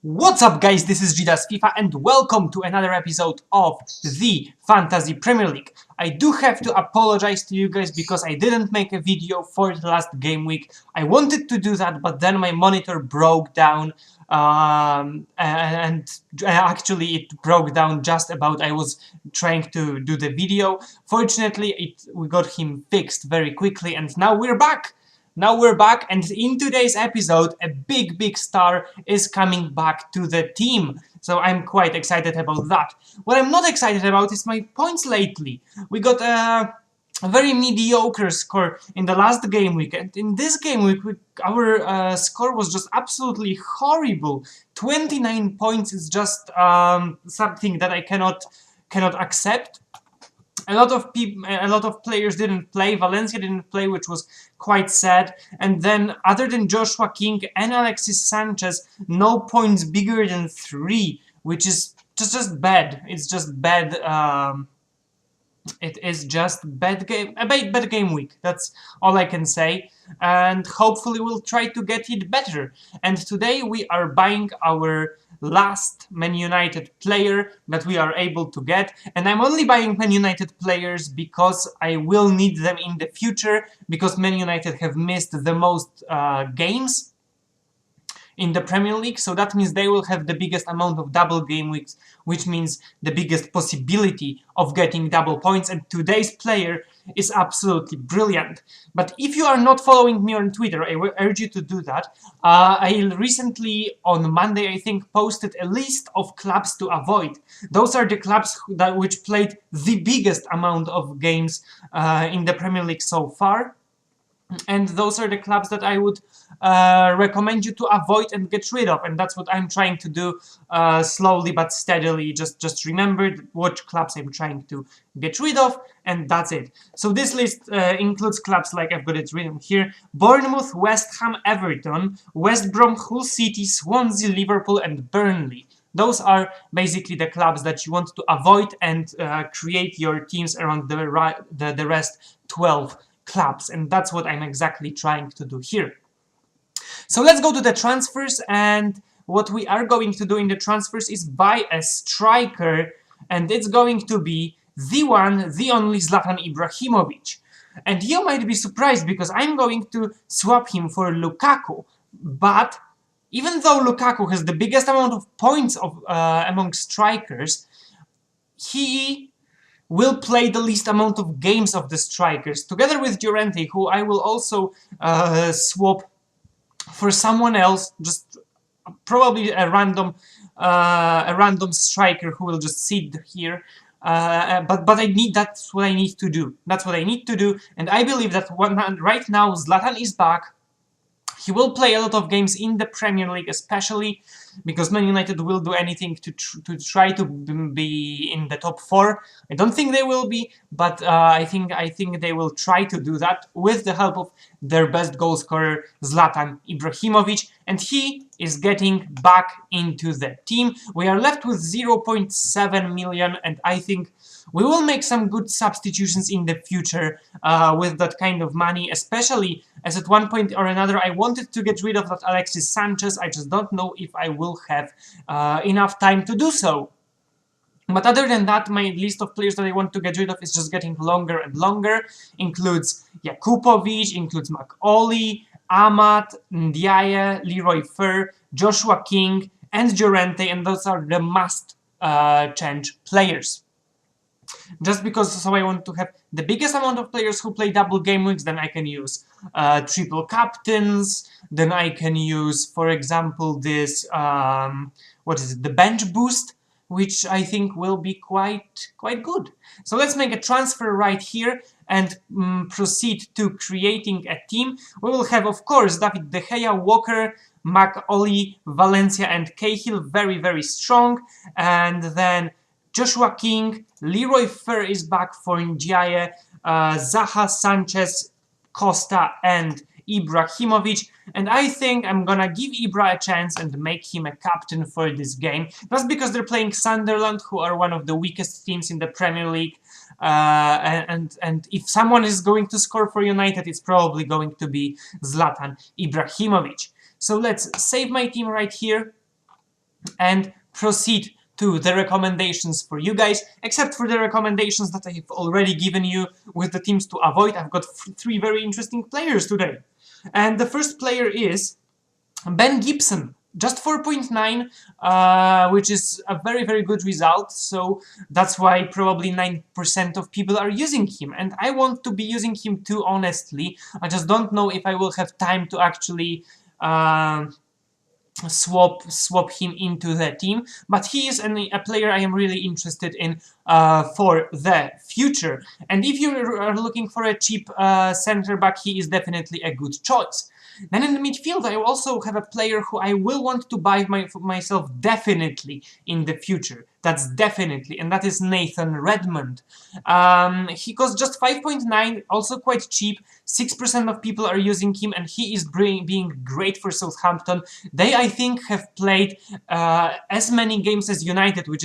What's up guys, this is Gidas FIFA and welcome to another episode of the Fantasy Premier League. I do have to apologize to you guys because I didn't make a video for the last game week. I wanted to do that, but then my monitor broke down and actually it broke down just about I was trying to do the video. Fortunately, we got him fixed very quickly and now we're back. And in today's episode, a big star is coming back to the team. So I'm quite excited about that. What I'm not excited about is my points lately. We got a very mediocre score in the last game week, and in this game week, our score was just absolutely horrible. 29 points is just something that I cannot accept. A lot of players didn't play. Valencia didn't play, which was quite sad. And then, other than Joshua King and Alexis Sanchez, no points bigger than 3, which is just bad. It's just bad. It is just bad game week. That's all I can say. And hopefully we'll try to get it better. And today we are buying our last Man United player that we are able to get, and I'm only buying Man United players because I will need them in the future, because Man United have missed the most games in the Premier League, so that means they will have the biggest amount of double game weeks, which means the biggest possibility of getting double points, and today's player is absolutely brilliant. But if you are not following me on Twitter, I will urge you to do that. I recently, on Monday, I think, posted a list of clubs to avoid. Those are the clubs which played the biggest amount of games in the Premier League so far. And those are the clubs that I would recommend you to avoid and get rid of, and that's what I'm trying to do slowly but steadily. Just remember what clubs I'm trying to get rid of, and that's it. So this list includes clubs like, I've got it written here: Bournemouth, West Ham, Everton, West Brom, Hull City, Swansea, Liverpool, and Burnley. Those are basically the clubs that you want to avoid and create your teams around the rest 12 clubs, and that's what I'm exactly trying to do here. So let's go to the transfers, and what we are going to do in the transfers is buy a striker, and it's going to be the one, the only Zlatan Ibrahimovic. And you might be surprised because I'm going to swap him for Lukaku, but even though Lukaku has the biggest amount of points among strikers, he will play the least amount of games of the strikers, together with Llorente, who I will also swap for someone else, just probably a random striker who will just sit here. But that's what I need to do. That's what I need to do, and I believe that right now Zlatan is back. He will play a lot of games in the Premier League, especially because Man United will do anything to try to be in the top 4. I don't think they will be, but I think they will try to do that with the help of their best goal scorer, Zlatan Ibrahimovic, and he is getting back into the team. We are left with 0.7 million, and I think we will make some good substitutions in the future with that kind of money, especially as at one point or another I wanted to get rid of that Alexis Sanchez. I just don't know if I will have enough time to do so. But other than that, my list of players that I want to get rid of is just getting longer and longer. Includes Jakupovic, includes McAuley, Amat, Ndiaye, Leroy Fer, Joshua King, and Llorente, and those are the must change players. Just because, so I want to have the biggest amount of players who play double game weeks, then I can use triple captains, then I can use, for example, this, the bench boost, which I think will be quite good. So let's make a transfer right here and proceed to creating a team. We will have, of course, David De Gea, Walker, McAuley, Valencia, and Cahill, very strong, and then Joshua King, Leroy Fer is back for Ndiaye, Zaha, Sanchez, Costa, and Ibrahimovic, and I think I'm gonna give Ibra a chance and make him a captain for this game. That's because they're playing Sunderland, who are one of the weakest teams in the Premier League, and if someone is going to score for United, it's probably going to be Zlatan Ibrahimovic. So let's save my team right here. and proceed to the recommendations for you guys, except for the recommendations that I've already given you with the teams to avoid. I've got three very interesting players today. And the first player is Ben Gibson, just 4.9, which is a very, very good result. So that's why probably 9% of people are using him. And I want to be using him too, honestly. I just don't know if I will have time to actually swap him into the team, but he is a player I am really interested in for the future. And if you are looking for a cheap center back, he is definitely a good choice. Then in the midfield, I also have a player who I will want to buy myself definitely in the future. That's definitely, and that is Nathan Redmond. He costs just 5.9, also quite cheap. 6% of people are using him, and he is being great for Southampton. They, I think, have played as many games as United, which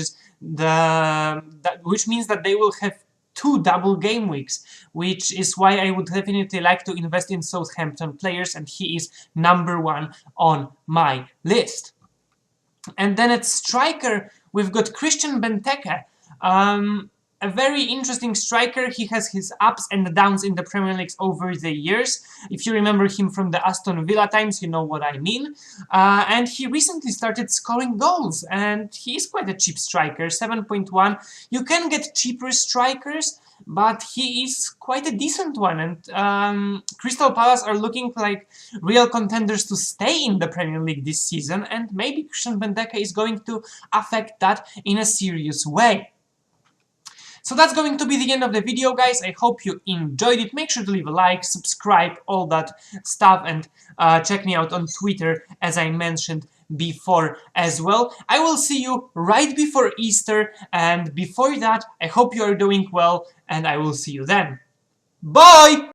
means that they will have 2 double game weeks, which is why I would definitely like to invest in Southampton players, and he is #1 on my list. And then at striker, we've got Christian Benteke. A very interesting striker. He has his ups and downs in the Premier League over the years. If you remember him from the Aston Villa times, you know what I mean. And he recently started scoring goals, and he is quite a cheap striker, 7.1. You can get cheaper strikers, but he is quite a decent one. And Crystal Palace are looking like real contenders to stay in the Premier League this season, and maybe Christian Benteke is going to affect that in a serious way. So that's going to be the end of the video, guys. I hope you enjoyed it. Make sure to leave a like, subscribe, all that stuff, and check me out on Twitter, as I mentioned before as well. I will see you right before Easter, and before that, I hope you are doing well, and I will see you then. Bye!